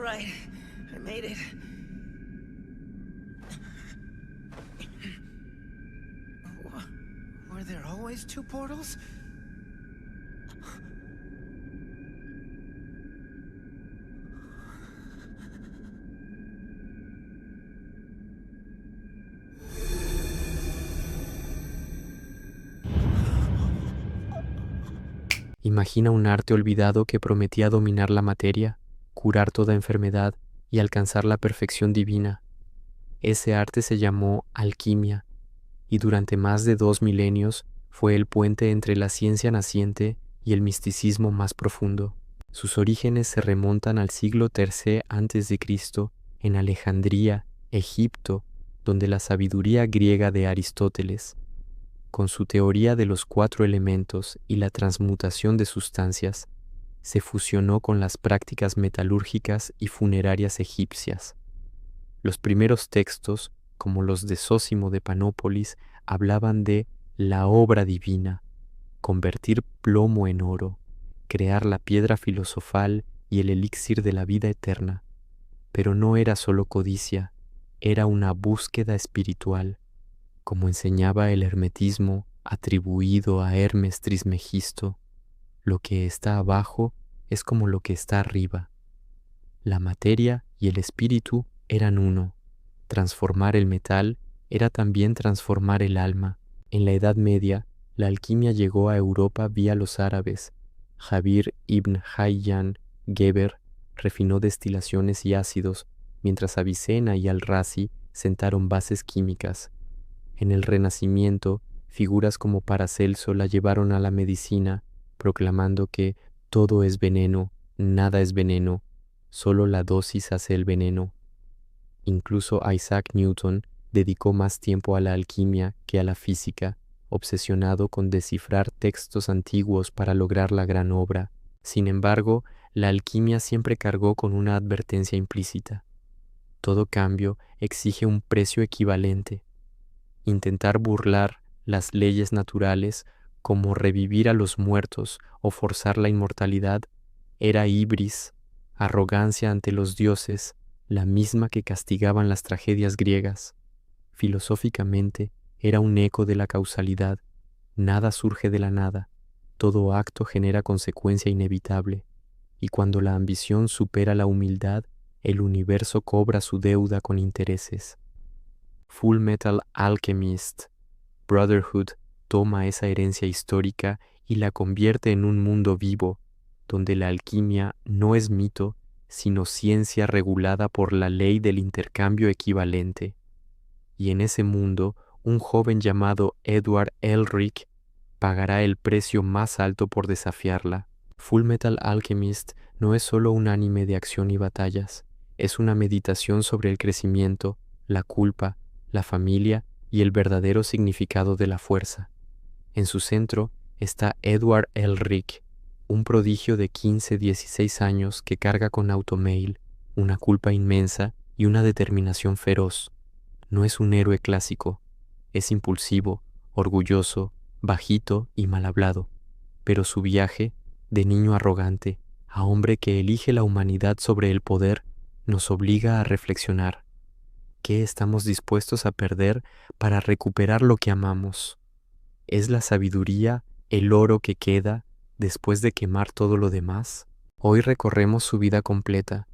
right. I made it. Were there always two portals? Imagina un arte olvidado que prometía dominar la materia, curar toda enfermedad y alcanzar la perfección divina. Ese arte se llamó alquimia, y durante más de 2 milenios fue el puente entre la ciencia naciente y el misticismo más profundo. Sus orígenes se remontan al siglo III a.C. en Alejandría, Egipto, donde la sabiduría griega de Aristóteles, con su teoría de los 4 elementos y la transmutación de sustancias, se fusionó con las prácticas metalúrgicas y funerarias egipcias. Los primeros textos, como los de Zósimo de Panópolis, hablaban de la obra divina, convertir plomo en oro, crear la piedra filosofal y el elixir de la vida eterna. Pero no era solo codicia, era una búsqueda espiritual, como enseñaba el hermetismo atribuido a Hermes Trismegisto. Lo que está abajo es como lo que está arriba. La materia y el espíritu eran uno. Transformar el metal era también transformar el alma. En la Edad Media, la alquimia llegó a Europa vía los árabes. Jabir ibn Hayyan Geber refinó destilaciones y ácidos, mientras Avicena y Al-Razi sentaron bases químicas. En el Renacimiento, figuras como Paracelso la llevaron a la medicina, proclamando que todo es veneno, nada es veneno, solo la dosis hace el veneno. Incluso Isaac Newton dedicó más tiempo a la alquimia que a la física, obsesionado con descifrar textos antiguos para lograr la gran obra. Sin embargo, la alquimia siempre cargó con una advertencia implícita. Todo cambio exige un precio equivalente. Intentar burlar las leyes naturales, como revivir a los muertos o forzar la inmortalidad, era ibris, arrogancia ante los dioses, la misma que castigaban las tragedias griegas. Filosóficamente, era un eco de la causalidad. Nada surge de la nada, todo acto genera consecuencia inevitable, y cuando la ambición supera la humildad, el universo cobra su deuda con intereses. Full Metal Alchemist Brotherhood toma esa herencia histórica y la convierte en un mundo vivo, donde la alquimia no es mito, sino ciencia regulada por la ley del intercambio equivalente. Y en ese mundo, un joven llamado Edward Elric pagará el precio más alto por desafiarla. Full Metal Alchemist no es solo un anime de acción y batallas, es una meditación sobre el crecimiento, la culpa, la familia y el verdadero significado de la fuerza. En su centro está Edward Elric, un prodigio de 15-16 años que carga con automail, una culpa inmensa y una determinación feroz. No es un héroe clásico, es impulsivo, orgulloso, bajito y mal hablado, pero su viaje, de niño arrogante a hombre que elige la humanidad sobre el poder, nos obliga a reflexionar. ¿Qué estamos dispuestos a perder para recuperar lo que amamos? ¿Es la sabiduría el oro que queda después de quemar todo lo demás? Hoy recorremos su vida completa,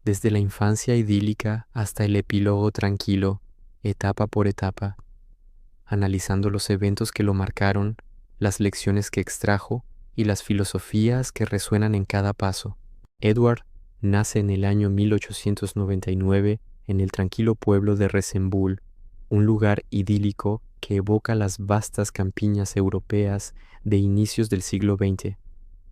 desde la infancia idílica hasta el epílogo tranquilo, etapa por etapa, analizando los eventos que lo marcaron, las lecciones que extrajo y las filosofías que resuenan en cada paso. Edward nace en el año 1899 en el tranquilo pueblo de Resembool, un lugar idílico que evoca las vastas campiñas europeas de inicios del siglo XX,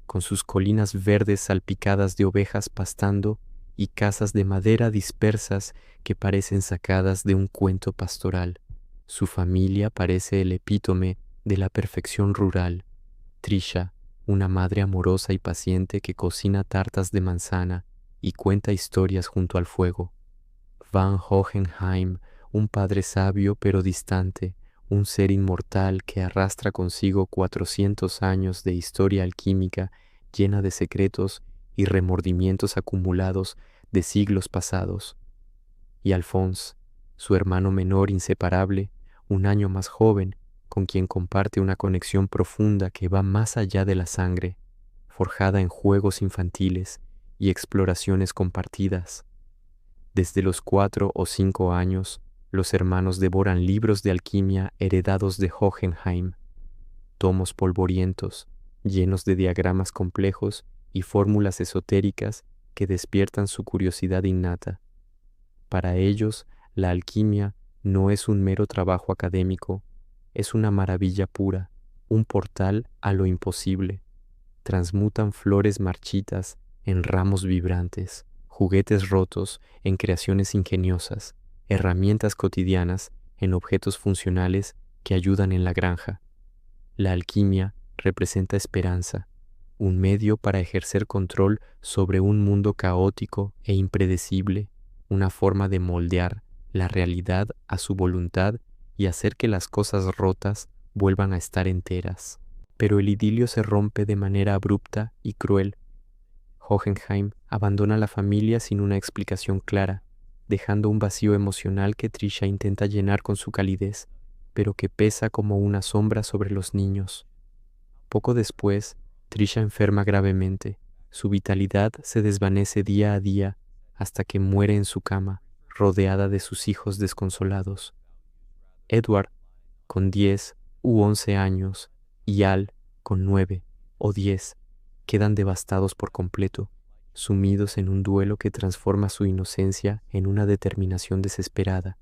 con sus colinas verdes salpicadas de ovejas pastando y casas de madera dispersas que parecen sacadas de un cuento pastoral. Su familia parece el epítome de la perfección rural. Trisha, una madre amorosa y paciente que cocina tartas de manzana y cuenta historias junto al fuego. Van Hohenheim, un padre sabio pero distante, un ser inmortal que arrastra consigo 400 años de historia alquímica llena de secretos y remordimientos acumulados de siglos pasados, y Alphonse, su hermano menor inseparable, un año más joven, con quien comparte una conexión profunda que va más allá de la sangre, forjada en juegos infantiles y exploraciones compartidas. Desde los 4 o 5 años, los hermanos devoran libros de alquimia heredados de Hohenheim, tomos polvorientos, llenos de diagramas complejos y fórmulas esotéricas que despiertan su curiosidad innata. Para ellos, la alquimia no es un mero trabajo académico, es una maravilla pura, un portal a lo imposible. Transmutan flores marchitas en ramos vibrantes, juguetes rotos en creaciones ingeniosas, herramientas cotidianas en objetos funcionales que ayudan en la granja. La alquimia representa esperanza, un medio para ejercer control sobre un mundo caótico e impredecible, una forma de moldear la realidad a su voluntad y hacer que las cosas rotas vuelvan a estar enteras. Pero el idilio se rompe de manera abrupta y cruel. Hohenheim abandona a la familia sin una explicación clara, dejando un vacío emocional que Trisha intenta llenar con su calidez, pero que pesa como una sombra sobre los niños. Poco después, Trisha enferma gravemente. Su vitalidad se desvanece día a día hasta que muere en su cama, rodeada de sus hijos desconsolados. Edward, con 10 u 11 años, y Al, con 9 o 10, quedan devastados por completo, sumidos en un duelo que transforma su inocencia en una determinación desesperada.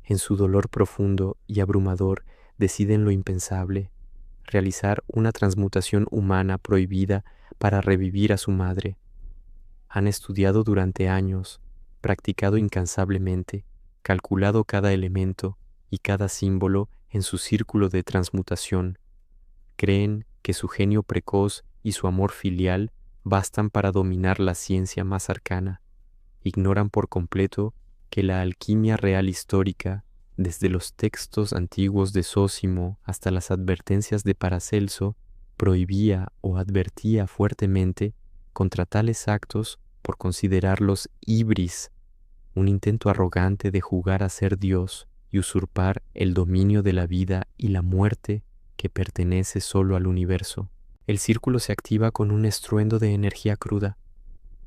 En su dolor profundo y abrumador deciden lo impensable, realizar una transmutación humana prohibida para revivir a su madre. Han estudiado durante años, practicado incansablemente, calculado cada elemento y cada símbolo en su círculo de transmutación. Creen que su genio precoz y su amor filial bastan para dominar la ciencia más arcana. Ignoran por completo que la alquimia real histórica, desde los textos antiguos de Zósimo hasta las advertencias de Paracelso, prohibía o advertía fuertemente contra tales actos por considerarlos ibris, un intento arrogante de jugar a ser Dios y usurpar el dominio de la vida y la muerte que pertenece solo al universo. El círculo se activa con un estruendo de energía cruda.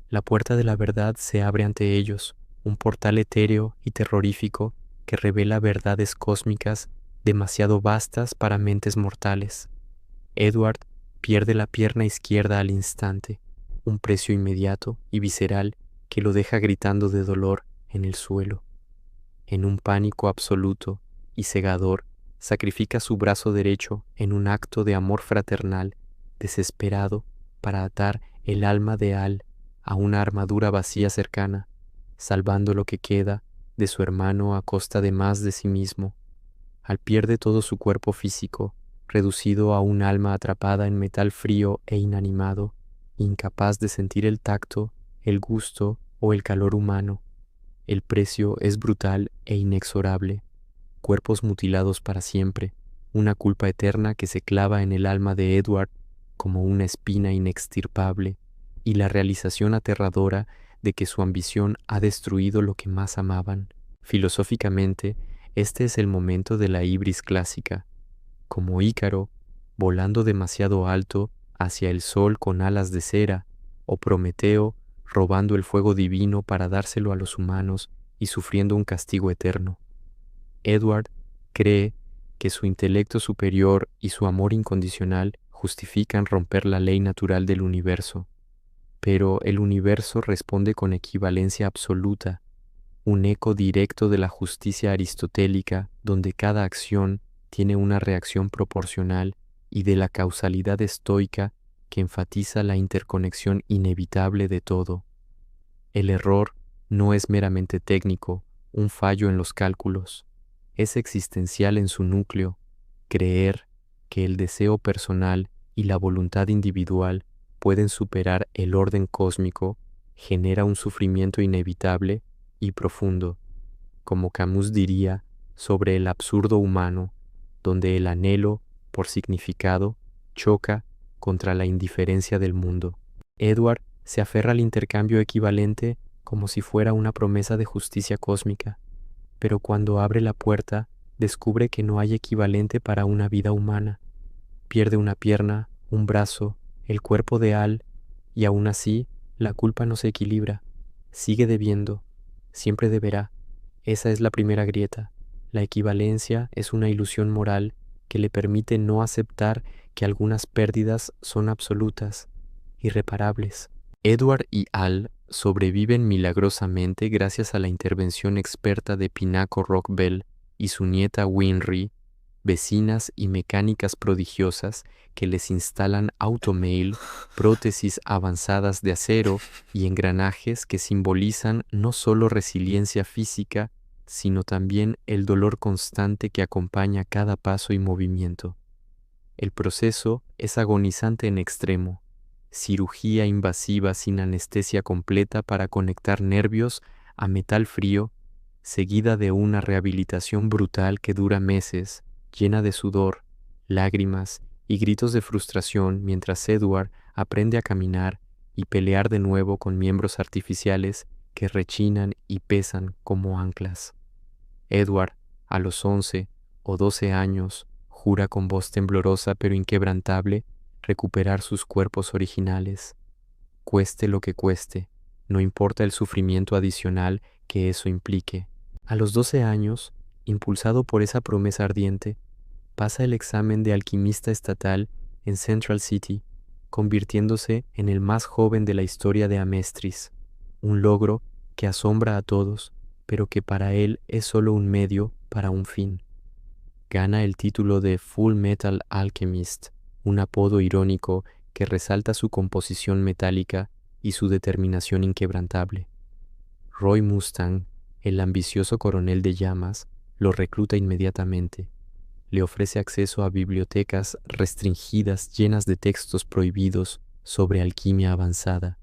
La puerta de la verdad se abre ante ellos, un portal etéreo y terrorífico que revela verdades cósmicas demasiado vastas para mentes mortales. Edward pierde la pierna izquierda al instante, un precio inmediato y visceral que lo deja gritando de dolor en el suelo. En un pánico absoluto y cegador, sacrifica su brazo derecho en un acto de amor fraternal, desesperado, para atar el alma de Al a una armadura vacía cercana, salvando lo que queda de su hermano a costa de más de sí mismo. Al pierde todo su cuerpo físico, reducido a un alma atrapada en metal frío e inanimado, incapaz de sentir el tacto, el gusto o el calor humano. El precio es brutal e inexorable. Cuerpos mutilados para siempre, una culpa eterna que se clava en el alma de Edward como una espina inextirpable, y la realización aterradora de que su ambición ha destruido lo que más amaban. Filosóficamente, este es el momento de la ibris clásica. Como Ícaro, volando demasiado alto hacia el sol con alas de cera, o Prometeo, robando el fuego divino para dárselo a los humanos y sufriendo un castigo eterno. Edward cree que su intelecto superior y su amor incondicional justifican romper la ley natural del universo, pero el universo responde con equivalencia absoluta, un eco directo de la justicia aristotélica donde cada acción tiene una reacción proporcional y de la causalidad estoica que enfatiza la interconexión inevitable de todo. El error no es meramente técnico, un fallo en los cálculos. Es existencial en su núcleo, creer que el deseo personal y la voluntad individual pueden superar el orden cósmico genera un sufrimiento inevitable y profundo, como Camus diría sobre el absurdo humano, donde el anhelo por significado choca contra la indiferencia del mundo. Edward se aferra al intercambio equivalente como si fuera una promesa de justicia cósmica, pero cuando abre la puerta, descubre que no hay equivalente para una vida humana. Pierde una pierna, un brazo, el cuerpo de Al, y aún así, la culpa no se equilibra. Sigue debiendo, siempre deberá. Esa es la primera grieta. La equivalencia es una ilusión moral que le permite no aceptar que algunas pérdidas son absolutas, irreparables. Edward y Al sobreviven milagrosamente gracias a la intervención experta de Pinaco Rockbell y su nieta Winry, vecinas y mecánicas prodigiosas que les instalan automail, prótesis avanzadas de acero y engranajes que simbolizan no solo resiliencia física, sino también el dolor constante que acompaña cada paso y movimiento. El proceso es agonizante en extremo. Cirugía invasiva sin anestesia completa para conectar nervios a metal frío, seguida de una rehabilitación brutal que dura meses, llena de sudor, lágrimas y gritos de frustración mientras Edward aprende a caminar y pelear de nuevo con miembros artificiales que rechinan y pesan como anclas. Edward, a los 11 o 12 años, jura con voz temblorosa pero inquebrantable recuperar sus cuerpos originales. Cueste lo que cueste, no importa el sufrimiento adicional que eso implique. A los 12 años, impulsado por esa promesa ardiente, pasa el examen de alquimista estatal en Central City, convirtiéndose en el más joven de la historia de Amestris, un logro que asombra a todos, pero que para él es solo un medio para un fin. Gana el título de Full Metal Alchemist, un apodo irónico que resalta su composición metálica y su determinación inquebrantable. Roy Mustang, el ambicioso coronel de llamas, lo recluta inmediatamente. Le ofrece acceso a bibliotecas restringidas llenas de textos prohibidos sobre alquimia avanzada,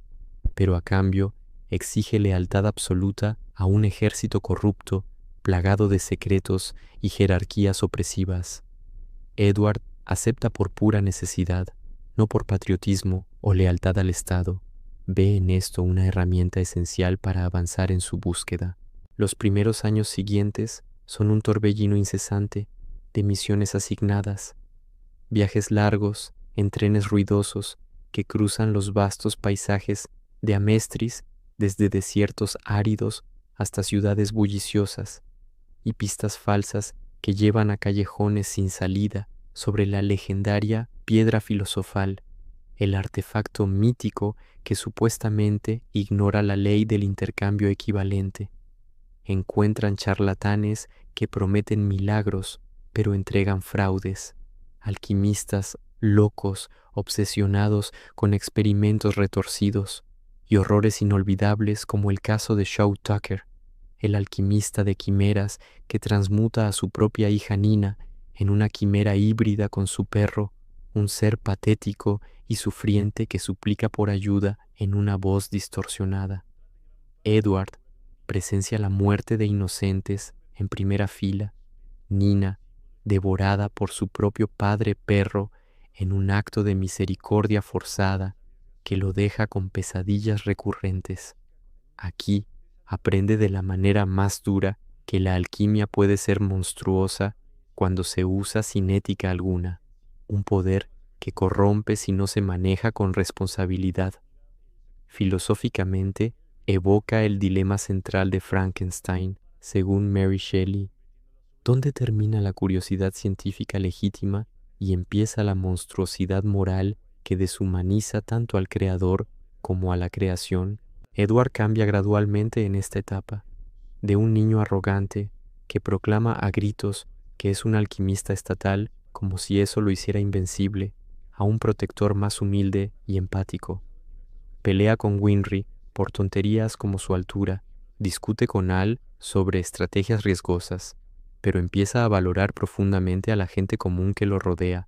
pero a cambio exige lealtad absoluta a un ejército corrupto, plagado de secretos y jerarquías opresivas. Edward acepta por pura necesidad, no por patriotismo o lealtad al Estado. Ve en esto una herramienta esencial para avanzar en su búsqueda. Los primeros años siguientes son un torbellino incesante de misiones asignadas, viajes largos en trenes ruidosos que cruzan los vastos paisajes de Amestris desde desiertos áridos hasta ciudades bulliciosas, y pistas falsas que llevan a callejones sin salida sobre la legendaria piedra filosofal, el artefacto mítico que supuestamente ignora la ley del intercambio equivalente. Encuentran charlatanes que prometen milagros, pero entregan fraudes, alquimistas locos, obsesionados con experimentos retorcidos, y horrores inolvidables como el caso de Shaw Tucker, el alquimista de quimeras que transmuta a su propia hija Nina en una quimera híbrida con su perro, un ser patético y sufriente que suplica por ayuda en una voz distorsionada. Edward presencia la muerte de inocentes en primera fila, Nina, devorada por su propio padre perro en un acto de misericordia forzada que lo deja con pesadillas recurrentes. Aquí aprende de la manera más dura que la alquimia puede ser monstruosa cuando se usa sin ética alguna, un poder que corrompe si no se maneja con responsabilidad. Filosóficamente, evoca el dilema central de Frankenstein, según Mary Shelley. ¿Dónde termina la curiosidad científica legítima y empieza la monstruosidad moral que deshumaniza tanto al creador como a la creación? Edward cambia gradualmente en esta etapa, de un niño arrogante que proclama a gritos que es un alquimista estatal como si eso lo hiciera invencible, a un protector más humilde y empático. Pelea con Winry por tonterías como su altura, discute con Al sobre estrategias riesgosas, pero empieza a valorar profundamente a la gente común que lo rodea,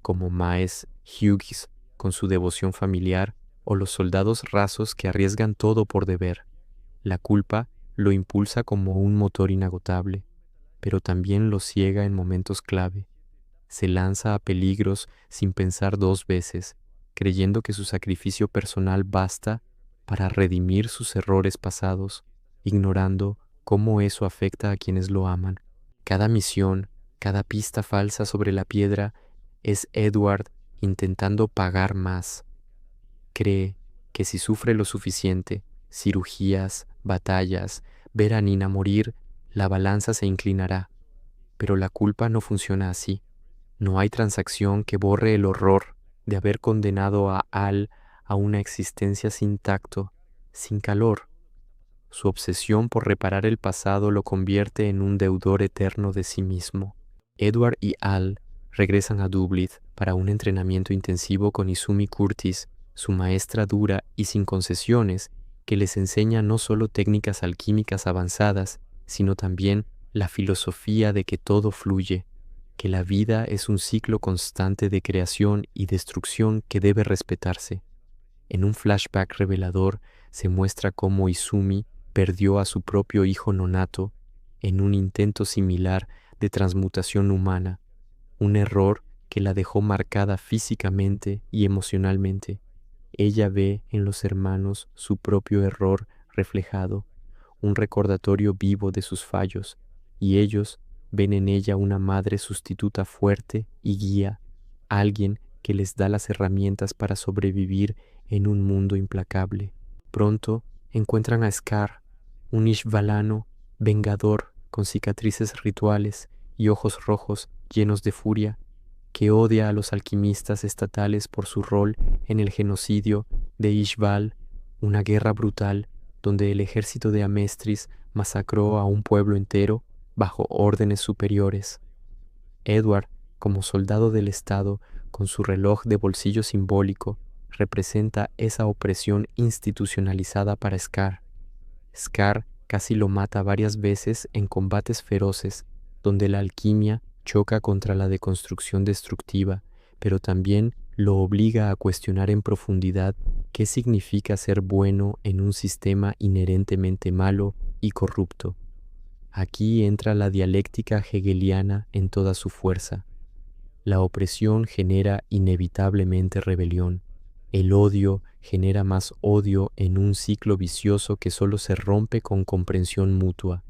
como Maes Hughes con su devoción familiar o los soldados rasos que arriesgan todo por deber. La culpa lo impulsa como un motor inagotable, pero también lo ciega en momentos clave. Se lanza a peligros sin pensar dos veces, creyendo que su sacrificio personal basta para redimir sus errores pasados, ignorando cómo eso afecta a quienes lo aman. Cada misión, cada pista falsa sobre la piedra es Edward intentando pagar más. Cree que si sufre lo suficiente, cirugías, batallas, ver a Nina morir, la balanza se inclinará. Pero la culpa no funciona así. No hay transacción que borre el horror de haber condenado a Al a una existencia sin tacto, sin calor. Su obsesión por reparar el pasado lo convierte en un deudor eterno de sí mismo. Edward y Al regresan a Dublín para un entrenamiento intensivo con Izumi Curtis, su maestra dura y sin concesiones, que les enseña no solo técnicas alquímicas avanzadas, sino también la filosofía de que todo fluye, que la vida es un ciclo constante de creación y destrucción que debe respetarse. En un flashback revelador se muestra cómo Izumi perdió a su propio hijo nonato en un intento similar de transmutación humana, un error que la dejó marcada físicamente y emocionalmente. Ella ve en los hermanos su propio error reflejado, un recordatorio vivo de sus fallos, y ellos ven en ella una madre sustituta fuerte y guía, alguien que les da las herramientas para sobrevivir en un mundo implacable. Pronto encuentran a Scar, un Ishvalano vengador con cicatrices rituales y ojos rojos llenos de furia, que odia a los alquimistas estatales por su rol en el genocidio de Ishval, una guerra brutal donde el ejército de Amestris masacró a un pueblo entero bajo órdenes superiores. Edward, como soldado del Estado, con su reloj de bolsillo simbólico, representa esa opresión institucionalizada para Scar. Scar casi lo mata varias veces en combates feroces, donde la alquimia choca contra la deconstrucción destructiva, pero también lo obliga a cuestionar en profundidad qué significa ser bueno en un sistema inherentemente malo y corrupto. Aquí entra la dialéctica hegeliana en toda su fuerza. La opresión genera inevitablemente rebelión. El odio genera más odio en un ciclo vicioso que solo se rompe con comprensión mutua.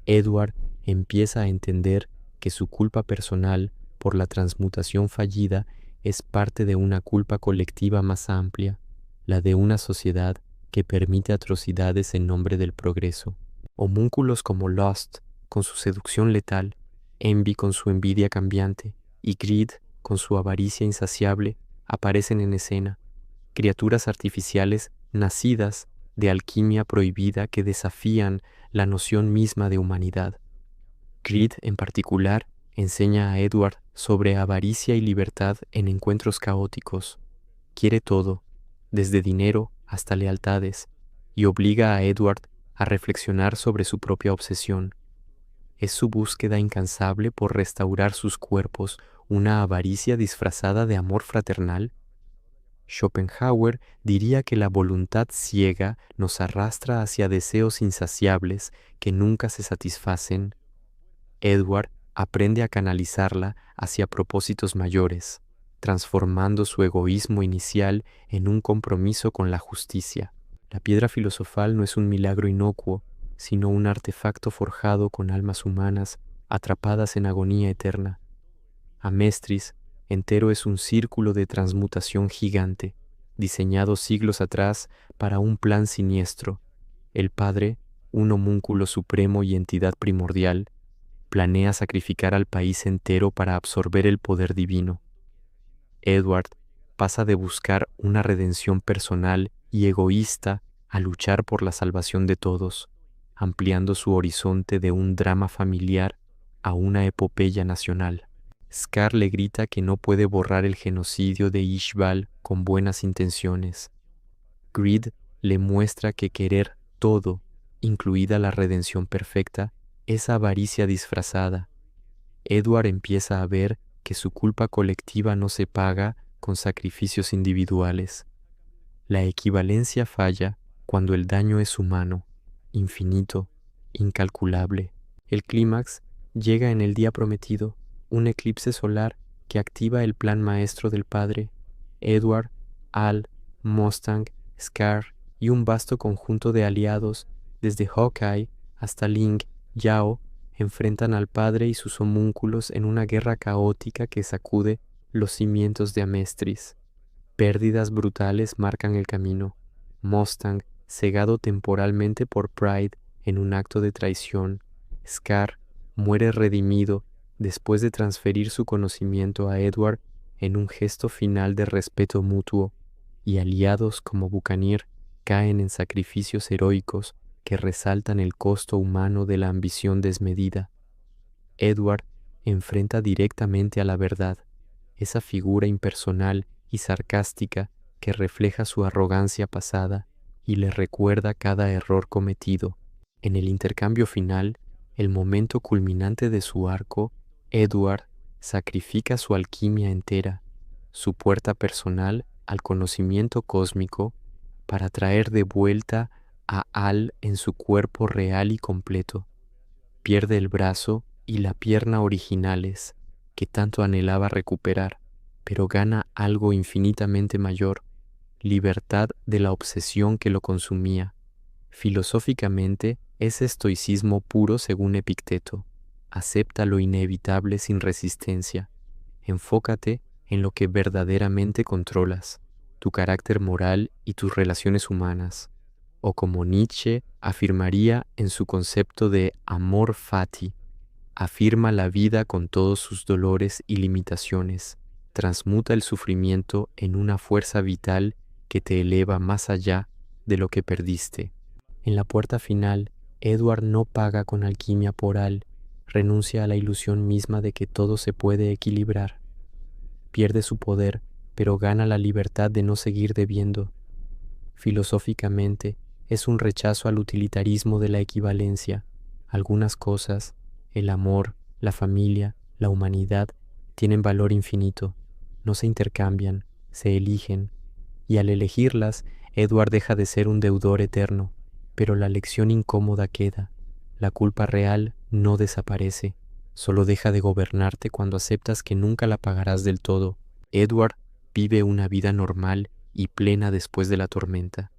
Edward empieza a entender que su culpa personal por la transmutación fallida es parte de una culpa colectiva más amplia, la de una sociedad que permite atrocidades en nombre del progreso. Homúnculos como Lost, con su seducción letal, Envy con su envidia cambiante y Greed con su avaricia insaciable aparecen en escena, criaturas artificiales nacidas de alquimia prohibida que desafían la noción misma de humanidad. Greed, en particular, enseña a Edward sobre avaricia y libertad en encuentros caóticos. Quiere todo, desde dinero hasta lealtades, y obliga a Edward a reflexionar sobre su propia obsesión. ¿Es su búsqueda incansable por restaurar sus cuerpos una avaricia disfrazada de amor fraternal? Schopenhauer diría que la voluntad ciega nos arrastra hacia deseos insaciables que nunca se satisfacen. Edward aprende a canalizarla hacia propósitos mayores, transformando su egoísmo inicial en un compromiso con la justicia. La piedra filosofal no es un milagro inocuo, sino un artefacto forjado con almas humanas atrapadas en agonía eterna. Amestris entero es un círculo de transmutación gigante, diseñado siglos atrás para un plan siniestro. El Padre, un homúnculo supremo y entidad primordial, planea sacrificar al país entero para absorber el poder divino. Edward pasa de buscar una redención personal y egoísta a luchar por la salvación de todos, ampliando su horizonte de un drama familiar a una epopeya nacional. Scar le grita que no puede borrar el genocidio de Ishval con buenas intenciones. Greed le muestra que querer todo, incluida la redención perfecta, es avaricia disfrazada. Edward empieza a ver que su culpa colectiva no se paga con sacrificios individuales. La equivalencia falla cuando el daño es humano, infinito, incalculable. El clímax llega en el día prometido, un eclipse solar que activa el plan maestro del padre. Edward, Al, Mustang, Scar y un vasto conjunto de aliados, desde Hawkeye hasta Ling Yao, enfrentan al padre y sus homúnculos en una guerra caótica que sacude los cimientos de Amestris. Pérdidas brutales marcan el camino. Mustang, cegado temporalmente por Pride en un acto de traición, Scar muere redimido después de transferir su conocimiento a Edward en un gesto final de respeto mutuo, y aliados como Buccaneer caen en sacrificios heroicos que resaltan el costo humano de la ambición desmedida. Edward enfrenta directamente a la verdad, esa figura impersonal y sarcástica que refleja su arrogancia pasada y le recuerda cada error cometido. En el intercambio final, el momento culminante de su arco, Edward sacrifica su alquimia entera, su puerta personal al conocimiento cósmico, para traer de vuelta a Al en su cuerpo real y completo. Pierde el brazo y la pierna originales que tanto anhelaba recuperar, pero gana algo infinitamente mayor: libertad de la obsesión que lo consumía. Filosóficamente, es estoicismo puro según Epicteto. Acepta lo inevitable sin resistencia. Enfócate en lo que verdaderamente controlas, tu carácter moral y tus relaciones humanas. O como Nietzsche afirmaría en su concepto de amor fati, afirma la vida con todos sus dolores y limitaciones, transmuta el sufrimiento en una fuerza vital que te eleva más allá de lo que perdiste. En la puerta final, Edward no paga con alquimia por Al, renuncia a la ilusión misma de que todo se puede equilibrar. Pierde su poder, pero gana la libertad de no seguir debiendo. Filosóficamente, es un rechazo al utilitarismo de la equivalencia. Algunas cosas, el amor, la familia, la humanidad, tienen valor infinito. No se intercambian, se eligen, y al elegirlas, Edward deja de ser un deudor eterno, pero la lección incómoda queda. La culpa real no desaparece, solo deja de gobernarte cuando aceptas que nunca la pagarás del todo. Edward vive una vida normal y plena después de la tormenta.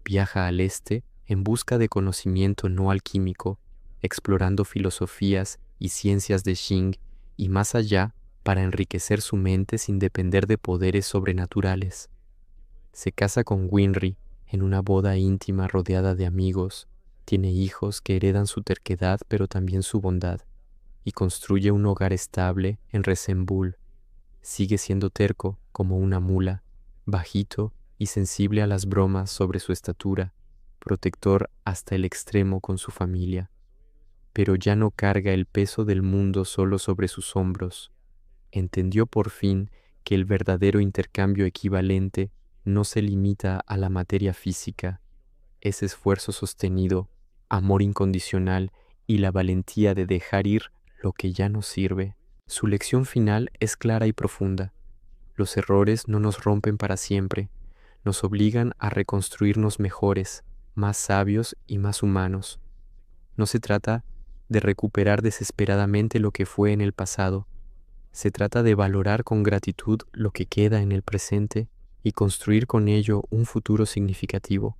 Viaja al este en busca de conocimiento no alquímico, explorando filosofías y ciencias de Xing y más allá para enriquecer su mente sin depender de poderes sobrenaturales. Se casa con Winry en una boda íntima rodeada de amigos, tiene hijos que heredan su terquedad pero también su bondad, y construye un hogar estable en Resembul. Sigue siendo terco como una mula, bajito y sensible a las bromas sobre su estatura, protector hasta el extremo con su familia, pero ya no carga el peso del mundo solo sobre sus hombros. Entendió por fin que el verdadero intercambio equivalente no se limita a la materia física, es esfuerzo sostenido, amor incondicional y la valentía de dejar ir lo que ya no sirve. Su lección final es clara y profunda. Los errores no nos rompen para siempre, nos obligan a reconstruirnos mejores, más sabios y más humanos. No se trata de recuperar desesperadamente lo que fue en el pasado, se trata de valorar con gratitud lo que queda en el presente y construir con ello un futuro significativo.